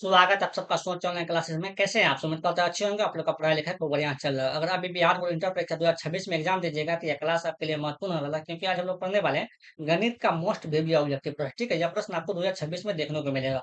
स्वागत है आप सबका सोच ऑनलाइन क्लासेस में। कैसे हैं आप? उम्मीद करता हूं अच्छे होंगे। आप लोग का पढ़ाई लिखाई खूब बढ़िया चल रहा है। अगर अभी बिहार बोर्ड इंटर परीक्षा 2026 में एग्जाम दीजिएगा तो यह क्लास आपके लिए महत्वपूर्ण होने वाला है, क्योंकि आज हम लोग पढ़ने वाले हैं गणित का मोस्ट बेबी ऑब्जेक्टिव प्रश्न। ठीक है, यह प्रश्न आपको 2026 में देखने को मिलेगा।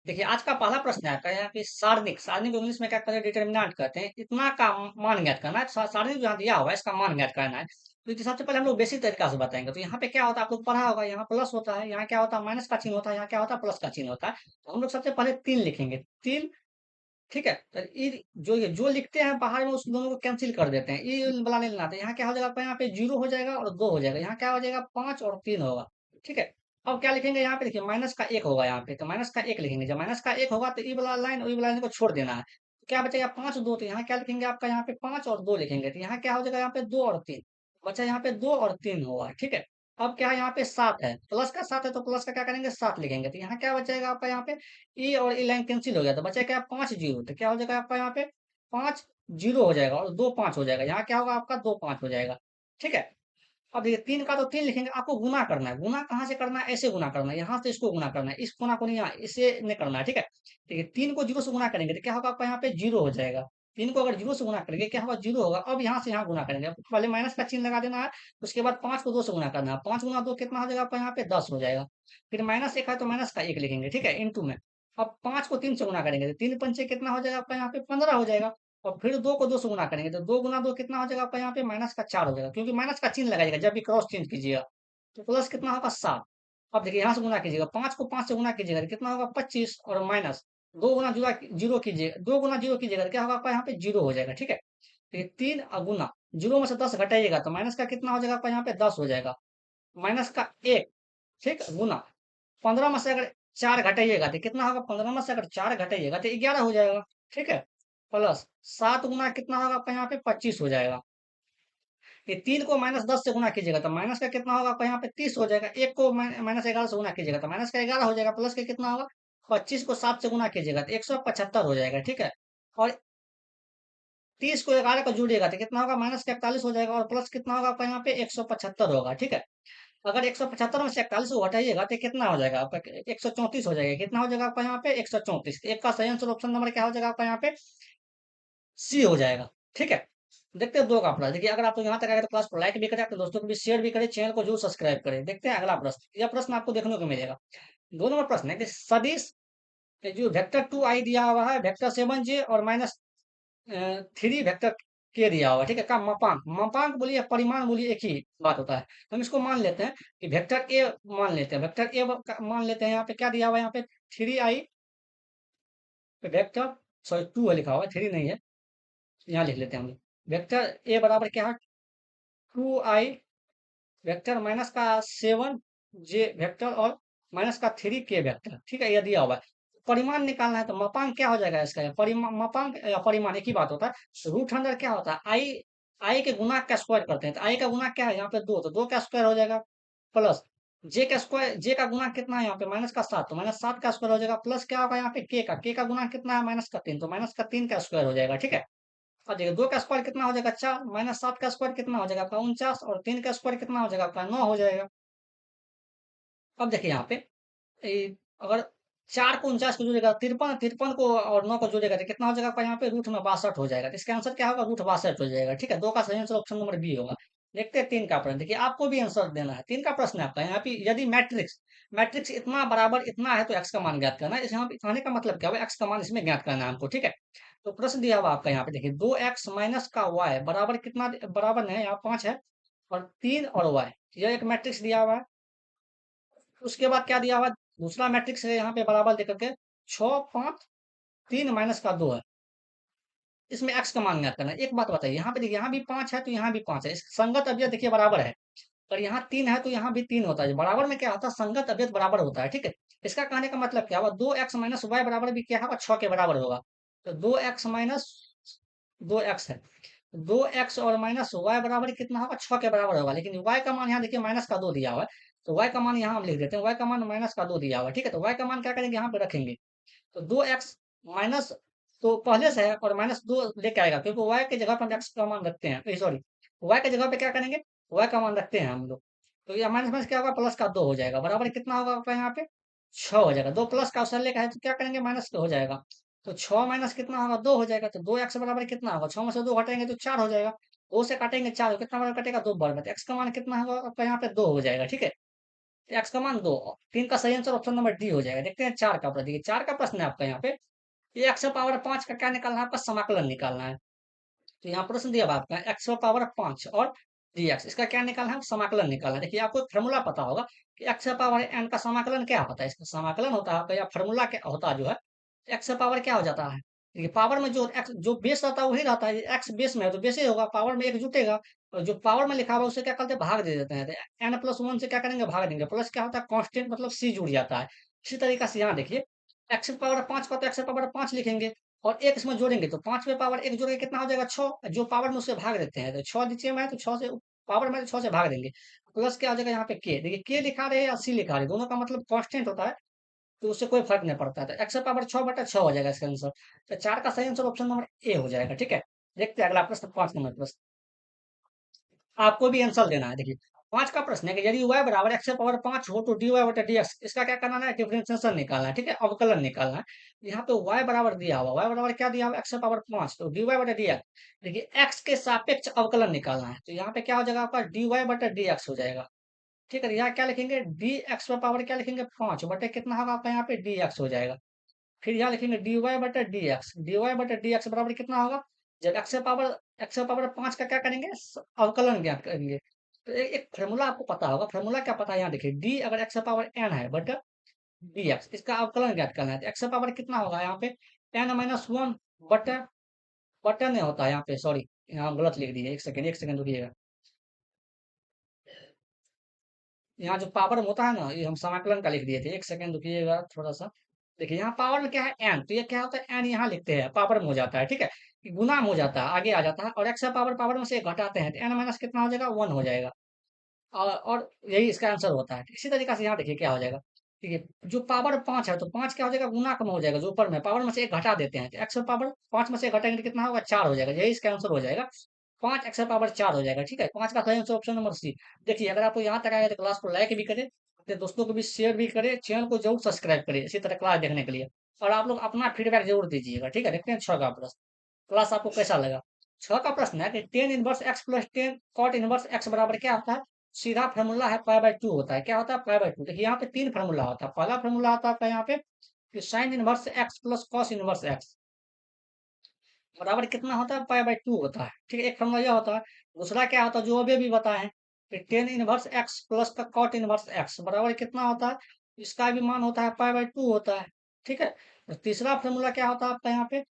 देखिए, आज का पहला प्रश्न है आपका यहाँ पे सारणिक। सारणिक को इंग्लिश में क्या कहते हैं? डिटरमिनेंट कहते हैं। इतना का मान ज्ञात करना है। सारणिक जो यहाँ दिया हुआ है इसका मान ज्ञात करना है। तो इसके सबसे पहले हम लोग बेसिक तरीका से बताएंगे। तो यहाँ पे क्या होता है, आप लोग पढ़ा होगा, यहाँ प्लस होता है, यहाँ क्या होता है, माइनस का चिन्ह होता है, यहाँ क्या होता है, प्लस का चिन्ह होता है। तो हम लोग सबसे पहले तीन लिखेंगे। तीन, ठीक है। तो ये जो लिखते हैं बाहर में उस दोनों को कैंसिल कर देते हैं, ये वाला नहीं लेना था। यहाँ क्या हो जाएगा आपका, यहाँ पे जीरो हो जाएगा और दो हो जाएगा। यहाँ क्या हो जाएगा, पांच और तीन होगा। ठीक है। अब क्या लिखेंगे यहाँ पे, देखिए माइनस का एक होगा यहाँ पे, तो माइनस का एक लिखेंगे। जब माइनस का एक होगा तो ई वाला लाइन और ई वाला लाइन को छोड़ देना है। तो क्या बचेगा, पांच दो। तो यहाँ क्या लिखेंगे आपका, यहाँ पे पांच और दो लिखेंगे। तो यहाँ क्या हो जाएगा, यहाँ पे दो और तीन बचा। यहाँ पे दो और तीन होगा। ठीक है। अब क्या है, यहाँ पे सात है, प्लस का सात है, तो प्लस का क्या करेंगे, सात लिखेंगे। तो यहाँ क्या बचेगा आपका, यहाँ पे ई और ई लाइन कैंसिल हो गया, तो बचा क्या, पांच जीरो। तो क्या हो जाएगा आपका, यहाँ पे पांच जीरो हो जाएगा और दो पांच हो जाएगा। यहाँ क्या होगा आपका, दो पांच हो जाएगा। ठीक है। अब देखिए, तीन का तो तीन लिखेंगे। आपको गुना करना है। गुना कहाँ से करना है, ऐसे गुना करना है, यहाँ से इसको गुना करना है, इस गुना को नहीं, यहाँ इसे नहीं करना है। ठीक है। देखिए, तीन को जीरो से गुना करेंगे तो क्या होगा आपका, यहाँ पे जीरो हो जाएगा। तीन को अगर जीरो से गुना करेंगे क्या होगा, जीरो होगा। अब यहाँ से यहाँ गुना करेंगे। अब पहले माइनस का चिन्ह लगा देना है। उसके बाद पांच को दो से गुना करना है। पांच गुना दो कितना हो जाएगा आपका, यहाँ पे दस हो जाएगा। फिर माइनस एक है तो माइनस का एक लिखेंगे। ठीक है, इंटू में। अब पांच को तीन से गुना करेंगे तो तीन पंचे कितना हो जाएगा आपका, यहाँ पे 15 हो जाएगा। और फिर दो को दो से गुना करेंगे तो दो गुना दो कितना हो जाएगा आपका, यहाँ पे माइनस का चार हो जाएगा, क्योंकि माइनस का चिन्ह लगाइएगा जब भी क्रॉस चेंज कीजिएगा। तो प्लस कितना होगा, सात। अब देखिए, यहाँ से गुना कीजिएगा, पांच को पांच से गुना कीजिएगा तो कितना होगा, 25। और माइनस दो गुना जीरो जीरो कीजिए, दो गुना जीरो कीजिएगा तो क्या होगा आपका, यहाँ पे जीरो हो जाएगा। ठीक है। तो ये तीन गुना जीरो में से 10 घटाइएगा तो माइनस का कितना हो जाएगा आपका, यहाँ पे 10 हो जाएगा। माइनस का एक, ठीक, गुना 15 में से अगर चार घटाइएगा तो कितना होगा, 15 में से अगर चार घटाइएगा तो 11 हो जाएगा। ठीक है। प्लस सात गुना कितना होगा आपका, यहाँ पे 25 हो जाएगा। ये तीन को माइनस 10 से गुना कीजिएगा तो माइनस का कितना होगा आपका, यहाँ पे 30 हो जाएगा। एक को माइनस 11 से गुना कीजिएगा तो माइनस का 11 हो जाएगा। प्लस के कितना होगा, 25 को 7 से गुना कीजिएगा तो 175 हो जाएगा। ठीक है। और 30 को 11 को जोड़िएगा तो कितना होगा, माइनस का 41 हो जाएगा। और प्लस कितना होगा आपका, यहाँ पे 175 होगा। ठीक है। अगर 175 में से 41 को घटाइएगा तो कितना हो जाएगा आपका, 134 हो जाएगा। कितना हो जाएगा आपका, यहाँ पे 134। एक का सही आंसर ऑप्शन नंबर क्या हो जाएगा आपका, यहाँ पे सी हो जाएगा। ठीक है। देखते हैं दो का प्रश्न। देखिए, अगर आप तो यहाँ तक आए तो क्लास को लाइक भी करें, अपने दोस्तों को भी शेयर भी करें, चैनल को जरूर सब्सक्राइब करें। देखते हैं अगला प्रश्न। यह प्रश्न आपको देखने को मिलेगा। दो नंबर प्रश्न है कि सदिश जो वेक्टर टू आई दिया हुआ है, वेक्टर सेवन जे और माइनस थ्री वेक्टर के दिया हुआ है। ठीक है, का मापांक, मापांक बोलिए परिमाण बोलिए, एक ही बात होता है। तो हम इसको मान लेते हैं कि वेक्टर ए मान लेते हैं। वेक्टर ए मान लेते हैं। यहाँ पे क्या दिया हुआ है, यहाँ पे three i vector, sorry two है लिखा हुआ है, थ्री नहीं है। यहाँ लिख लेते हैं हम लोग। वेक्टर ए बराबर क्या है, टू आई वेक्टर माइनस का सेवन जे वेक्टर और माइनस का थ्री के वेक्टर। ठीक है, यह दिया हुआ है। परिमाण निकालना है तो मापांक क्या हो जाएगा इसका, मापांक या परिमाण एक ही बात होता है। रूट अंडर क्या होता है, आई, आई के गुना का स्क्वायर करते हैं। तो आई का गुना क्या है, यहाँ पे दो, तो दो का स्क्वायर हो जाएगा। प्लस जे का स्क्वायर, जे का गुना कितना है यहाँ पे, माइनस का सात, तो माइनस सात का स्क्वायर हो जाएगा। प्लस क्या होगा यहाँ पे, के का गुना कितना है, माइनस का तीन, तो माइनस का तीन का स्क्वायर हो जाएगा। ठीक है। और देखिए, दो का स्क्वायर कितना हो जाएगा, चार, माइनस सात का स्क्वायर कितना हो जाएगा आपका, 49, और तीन का स्क्वायर कितना हो जाएगा आपका, नौ हो जाएगा। अब देखिए यहाँ पे अगर चार को 49 को जोड़ेगा, तिरपन, तिरपन को और नौ को जोड़ेगा तो कितना हो जाएगा आपका, यहाँ पे रूट में 62 हो जाएगा। तो इसका आंसर क्या होगा, रूट 62 हो जाएगा। ठीक है, दो का सही आंसर ऑप्शन नंबर बी होगा। देखते हैं तीन का प्रश्न। देखिए, आपको भी आंसर देना है। तीन का प्रश्न है आपका, यहाँ पे यदि मैट्रिक्स मैट्रिक्स इतना बराबर इतना है तो एक्स का मान ज्ञात करना है। इस यहाँ पे कहने का मतलब क्या हुआ, एक्स का मान इसमें ज्ञात करना है हमको। ठीक है। तो प्रश्न दिया हुआ आपका यहाँ पे, देखिए दो एक्स माइनस का वाई बराबर कितना, बराबर है यहाँ पांच है, और तीन और वाई, यह एक मैट्रिक्स दिया हुआ है। उसके बाद क्या दिया हुआ है, दूसरा मैट्रिक्स है यहाँ पे बराबर देकर के, छह पांच तीन माइनस का दो है। इसमें एक्स का मान ज्ञात करना है। एक बात बताइए, यहाँ पे देखिए, यहाँ भी पांच है तो यहाँ भी पांच है, इस संगत अवयव देखिए बराबर है। और यहाँ तीन है तो यहाँ भी तीन होता है। बराबर में क्या होता है, संगत अवयव बराबर होता है। ठीक है। इसका कहने का मतलब क्या हुआ, दो एक्स माइनस वाई बराबर भी क्या होगा, छह के बराबर होगा। तो दो एक्स माइनस दो एक्स है, दो एक्स और माइनस वाई बराबर कितना होगा, छह के बराबर होगा। लेकिन वाई का मान यहाँ देखिए माइनस का दो दिया हुआ है, तो वाई का मान यहाँ हम लिख देते हैं, वाई का मान माइनस का दो दिया हुआ है। ठीक है। तो वाई का मान क्या करेंगे, यहाँ पे रखेंगे। तो दो एक्स माइनस, तो पहले से है और माइनस दो लेके आएगा, क्योंकि वाई के जगह पर हम एक्स का मान रखते हैं, सॉरी, वाई के जगह पे क्या करेंगे, वाई का मान रखते हैं हम लोग। तो ये माइनस माइनस क्या होगा, प्लस का दो हो जाएगा। बराबर कितना होगा आपका यहाँ पे, 6 हो जाएगा। 2 प्लस का औसत लेकर है तो क्या करेंगे, माइनस हो जाएगा। तो 6 माइनस कितना होगा, 2 हो जाएगा। तो 2x बराबर कितना होगा, 6 में से 2 घटाएंगे तो 4 हो जाएगा। 2 से काटेंगे 4, कितना बराबर कटेगा, 2 बराबर। तो x का मान कितना होगा आपका यहाँ पे, 2 हो जाएगा। ठीक है, एक्स का मान 2। 3 का सही आंसर ऑप्शन नंबर डी हो जाएगा। देखते हैं 4 का प्रश्न। देखिए 4 का प्रश्न है आपका यहाँ पे, ये एक्स पावर 5 का क्या निकालना है, आपका समाकलन निकालना है। तो यहाँ प्रश्न दिया हुआ आपका एक्स पावर 5 और dx, इसका क्या निकालना है, समाकलन निकालना है। देखिए आपको फॉर्मूला पता होगा कि एक्स पावर एन का समाकलन क्या होता है। इसका समाकलन होता है आपका, या फॉर्मूला क्या होता है जो है, एक्स पावर क्या हो जाता है। देखिए पावर में जो एक्स जो बेस रहता है वही रहता है। एक्स बेस में है तो बेस ही होगा, पावर में एक जुटेगा। और जो पावर में लिखा हुआ है उसे क्या करते हैं, भाग दे देते हैं। तो एन प्लस वन से क्या करेंगे, भाग देंगे। प्लस क्या होता है, कांस्टेंट मतलब सी जुड़ जाता है। इसी तरीके से यहाँ देखिए, एक्स पावर 5 का तो एक्स पावर 5 लिखेंगे, और एक इसमें जोड़ेंगे तो 5 में पावर एक जोड़ेंगे कितना हो जाएगा, 6। जो पावर में उससे भाग देते हैं, तो 6 नीचे में है तो 6 से पावर में 6 से भाग देंगे। प्लस क्या हो जाएगा यहाँ पे के। देखिए के लिखा रहे या सी लिखा रहे, दोनों का मतलब कांस्टेंट होता है, तो उससे कोई फर्क नहीं पड़ता है। तो एक्स पावर 6/6 हो जाएगा इसका आंसर। तो 4 का सही आंसर ऑप्शन नंबर ए हो जाएगा। ठीक है, देखते हैं अगला प्रश्न, 5 नंबर प्रश्न। आपको भी आंसर देना है। देखिए 5 का प्रश्न है कि यदि y बराबर x पावर 5 हो तो dy/dx, इसका क्या करना है, डिफरेंशिएशन निकालना है। ठीक है, अवकलन निकालना है। यहाँ पे y बराबर दिया हुआ, y बराबर क्या दिया हुआ, x पावर 5, तो dy/dx। देखिए x के सापेक्ष अवकलन निकालना है, तो यहाँ पे क्या हो जाएगा आपका, dy/dx हो जाएगा। ठीक है, यहाँ क्या लिखेंगे, dx पावर क्या लिखेंगे, 5 बटे कितना होगा आपका यहाँ पे dx हो जाएगा। फिर यहाँ लिखेंगे dy/dx, dy/dx बराबर कितना होगा, जब x पावर 5 का क्या करेंगे, अवकलन ज्ञात करेंगे। तो एक फॉर्मूला आपको पता होगा, फॉर्मूला क्या पता है, यहाँ देखिए d अगर x पावर n है बट dx, इसका अवकलन ज्ञात करना है। तो x पावर कितना होगा यहाँ पे, n-1 बटे, बटे नहीं होता है यहाँ पे, सॉरी यहाँ गलत लिख दिए। एक सेकंड रुकिएगा। यहाँ जो पावर में होता है ना, ये हम समाकलन का लिख दिए थे। एक सेकंड रुकिएगा थोड़ा सा। देखिए यहाँ पावर में क्या है, एन, तो ये क्या होता है, एन यहाँ लिखते हैं, पावर में हो जाता है। ठीक है, कि गुना में हो जाता है, आगे आ जाता है। और एक्स पावर, पावर में से एक घटाते हैं तो एन माइनस कितना हो जाएगा, 1 हो जाएगा। और यही इसका आंसर होता है। इसी तरीके से यहाँ देखिए क्या हो जाएगा। ठीक है, जो पावर 5 है तो 5 क्या हो जाएगा, गुना कम हो जाएगा। जो ऊपर में पावर में से एक घटा देते हैं तो एक्स पावर 5 में से एक घटाएंगे तो कितना होगा, 4 हो जाएगा। यही इसका आंसर हो जाएगा, 5 x पावर 4 हो जाएगा। ठीक है, 5 का सही आंसर ऑप्शन नंबर सी। देखिए अगर आपको यहाँ तक आया तो क्लास को लाइक भी करें, अपने दोस्तों को भी शेयर भी करें, चैनल को जरूर सब्सक्राइब करें इसी तरह क्लास देखने के लिए। और आप लोग अपना फीडबैक जरूर दीजिएगा। ठीक है, देखते हैं 6 का प्रश्न, क्लास आपको कैसा लगा। 6 का प्रश्न है कि tan inverse x plus tan cot inverse x बराबर क्या होता है। सीधा फॉर्मूला है पाई/2 होता है। क्या होता है, पाई/2। देखिए यहाँ पे 3 फॉर्मूला होता है। पहला फॉर्मूला आता है आपका यहाँ पे कि sine inverse x plus cos inverse x बराबर कितना होता है, पाई/2 होता है। ठीक है, एक फॉर्मूला यह होता है। दूसरा क्या होता है, जो अभी भी बताए हैं कि टेन इनवर्स एक्स प्लस का कॉट इनवर्स एक्स बराबर कितना होता है, इसका भी मान होता है पाई/2 होता है। ठीक है, और तीसरा फॉर्मूला क्या होता है आपका यहाँ पे,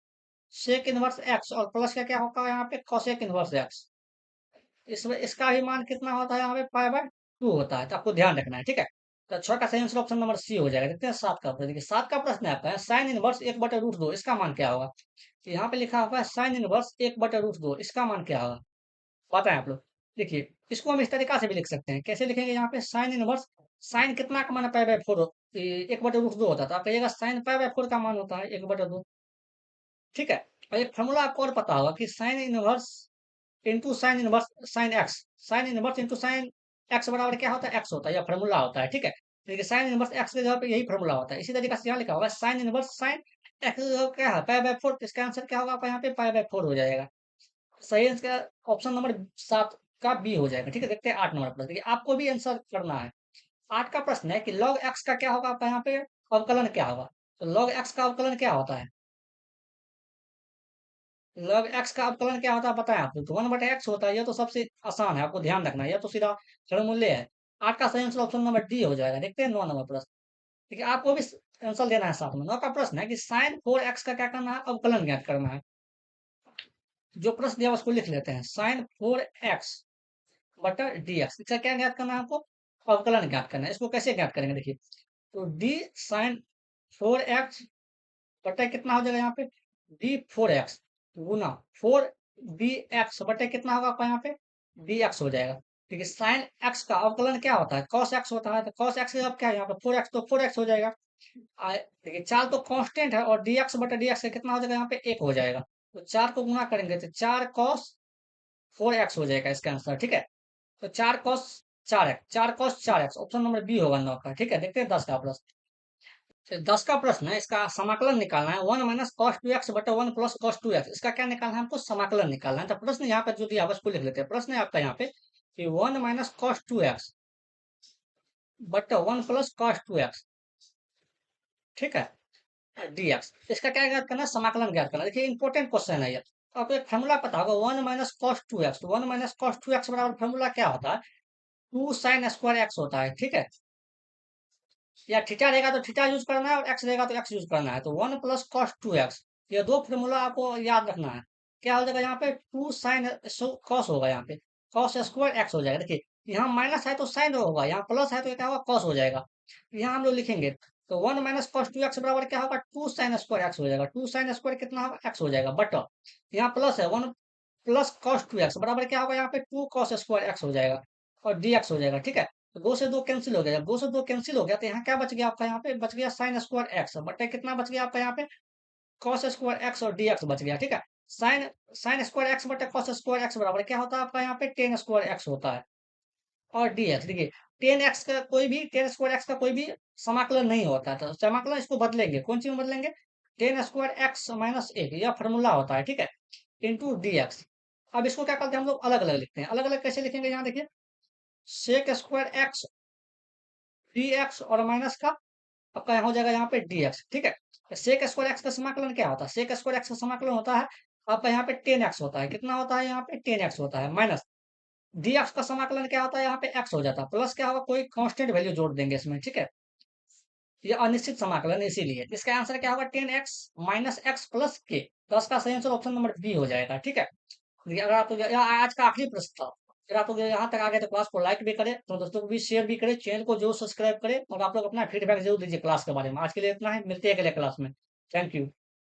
सेक इनवर्स एक्स और प्लस का क्या होगा यहाँ पे, कॉसेक इनवर्स एक्स। इसमें इसका भी मान कितना होता है यहाँ पे, पाई/2 होता है। तो आपको ध्यान रखना है। ठीक है, तो 6 का सही आंसर ऑप्शन नंबर सी हो जाएगा। देखते हैं 7 का प्रश्न। देखिए 7 का प्रश्न आता है साइन इनवर्स 1/√2, इसका मान क्या होगा। तो यहाँ पे लिखा हुआ है साइन इनवर्स 1/√2, इसका मान क्या होगा, बताएं आप लोग। देखिए इसको हम इस तरीका से भी लिख सकते हैं। कैसे लिखेंगे, यहाँ पे साइन इनवर्स, साइन कितना का मान है, पाई/4, 1/√2 होता है। तो आप कहिएगा साइन पाई/4 का मान होता है 1/2। ठीक है, और एक फॉर्मूला आपको और पता होगा कि sine inverse into sine inverse sine x, sine inverse into sine x बराबर क्या होता है, एक्स होता है। यह फॉर्मूला होता है। ठीक है, देखिए साइन इनवर्स एक्स के जगह पे यही फॉर्मूला होता है। इसी तरीके से यहाँ लिखा होगा साइन इनवर्स साइन एक्स क्या है, पाई/4। इसका आंसर क्या होगा आपका यहाँ पे, पाई/4 हो जाएगा। सही आंसर ऑप्शन नंबर 7 का बी हो जाएगा। ठीक है, देखते हैं 8 नंबर प्रश्न। देखिए आपको भी आंसर करना है। 8 का प्रश्न है कि लॉग एक्स का क्या होगा आपका यहाँ पे, अवकलन क्या होगा। तो लॉग एक्स का अवकलन क्या होता है, लॉग एक्स का अवकलन क्या होता है बताएं आप। तो 1/x होता है, ये तो सबसे आसान है, आपको ध्यान रखना है, यह तो सीधा जड़ मूल्य है। 8 का सही आंसर ऑप्शन नंबर डी हो जाएगा। देखते हैं 9 नंबर प्रश्न। देखिए आपको भी आंसर देना है साथ में। 9 का प्रश्न है कि साइन 4x का क्या करना है, अवकलन ज्ञात करना है। जो प्रश्न दिया है उसको लिख लेते हैं, साइन 4x बटा dx, इसका क्या ज्ञात करना है आपको, अवकलन ज्ञात करना है। इसको कैसे ज्ञात करेंगे, देखिए तो d साइन 4x बटा कितना हो जाएगा यहाँ पे, d4x गुना 4dx बटे कितना होगा आपका यहाँ पे, dx हो जाएगा। ठीक है, साइन x का अवकलन क्या होता है, cos x होता है। तो cos x अब क्या है यहाँ पे, 4x, तो 4x हो जाएगा। देखिए 4 तो कांस्टेंट है, और dx बटा dx से कितना हो जाएगा यहाँ पे, 1 हो जाएगा। तो 4 को गुना करेंगे तो 4 cos 4x हो जाएगा इसका आंसर। ठीक है, तो 4 cos 4x, 4 cos 4x option number B होगा 9 का। ठीक है, देखते हैं 10 का प्रश्न। 10 का प्रश्न है, इसका समाकलन निकालना है। 1 माइनस कॉस 2x बटा 1 प्लस कॉस 2x, इसका क्या निकालना है हमको? समाकलन निकालना है। तो प्रश्न यहाँ पर जो दिया है उसको लिख लेते हैं। प्रश्न है आपका यहाँ पे कि 1 माइनस कॉस 2x बटा 1 प्लस कॉस 2x, ठीक है, dx, इसका क्या ज्ञात करना है? समाकलन ज्ञात करना है। देखिए इंपॉर्टेंट क्वेश्चन है ये। तो आपको एक फॉर्मूला पता होगा, 1 माइनस कॉस 2x। तो 1 माइनस कॉस 2x बराबर फॉर्मूला क्या होता है? 2 साइन स्क्वायर x होता है, ठीक है। या थीटा रहेगा तो थीटा यूज करना है, और एक्स रहेगा तो एक्स यूज करना है। तो 1 प्लस कॉस 2x, ये दो फॉर्मूला आपको याद रखना है। क्या हो जाएगा यहाँ पे? 2 साइन कॉस होगा, यहाँ पे कॉस स्क्वायर एक्स हो जाएगा। देखिए यहाँ माइनस है तो साइन होगा, यहाँ प्लस है तो क्या होगा? कॉस हो जाएगा। यहाँ हम लोग लिखेंगे तो 1 माइनस कॉस 2x बराबर क्या होगा? 2 साइन स्क्वायर एक्स हो जाएगा। 2 साइन स्क्वायर कितना होगा? एक्स हो जाएगा। बट यहाँ प्लस है, 1 प्लस कॉस 2x बराबर क्या होगा? यहाँ पे 2 कॉस स्क्वायर एक्स हो जाएगा, और dx हो जाएगा, ठीक है। तो दो से दो कैंसिल हो गया। जब दो से दो कैंसिल हो गया तो यहाँ क्या बच गया आपका? यहाँ पे बच गया साइन स्क्वायर एक्स बटे कितना बच गया आपका? यहाँ पे कॉस स्क्वायर एक्स और dx बच गया, ठीक है। साइन साइन स्क्वायर एक्स बटे कॉस स्क्वायर एक्स बराबर क्या होता है आपका? यहाँ पे टेन स्क्वायर एक्स होता है। और dx देखिए, टेन एक्स का कोई भी, टेन स्क्वायर एक्स का कोई भी समाकलन नहीं होता है। तो समाकलन इसको बदलेंगे, कौन सी में बदलेंगे? टेन स्क्वायर एक्स माइनस एक, यह फॉर्मूला होता है, ठीक है, इंटू dx। अब इसको क्या करते हैं हम लोग? अलग अलग लिखते हैं। अलग अलग कैसे लिखेंगे? यहाँ देखिए, सेक स्क्वायर एक्स dx और माइनस का आपका यहाँ हो जाएगा यहाँ पे dx, ठीक है। सेक स्क्वायर एक्स का समाकलन क्या होता है? सेक स्क्वायर एक्स का समाकलन होता है आपका यहाँ पे 10x होता है। कितना होता है? यहाँ पे 10x होता है, माइनस dx का समाकलन क्या होता है? यहाँ पे x हो जाता है, प्लस क्या होगा? कोई कांस्टेंट वैल्यू जोड़ देंगे इसमें, ठीक है। ये अनिश्चित समाकलन है, इसीलिए इसका आंसर क्या होगा? 10x माइनस एक्स प्लस के। तो इसका सही आंसर ऑप्शन नंबर बी हो जाएगा, ठीक है। ये अगर आप आज का आखिरी प्रश्न था। अगर आप लोग यहाँ तक आ गए तो क्लास को लाइक भी करें, तो दोस्तों को भी शेयर भी करें, चैनल को जरूर सब्सक्राइब करें, और आप लोग अपना फीडबैक जरूर दीजिए क्लास के बारे में। आज के लिए इतना ही, मिलते हैं अगले क्लास में। Thank you.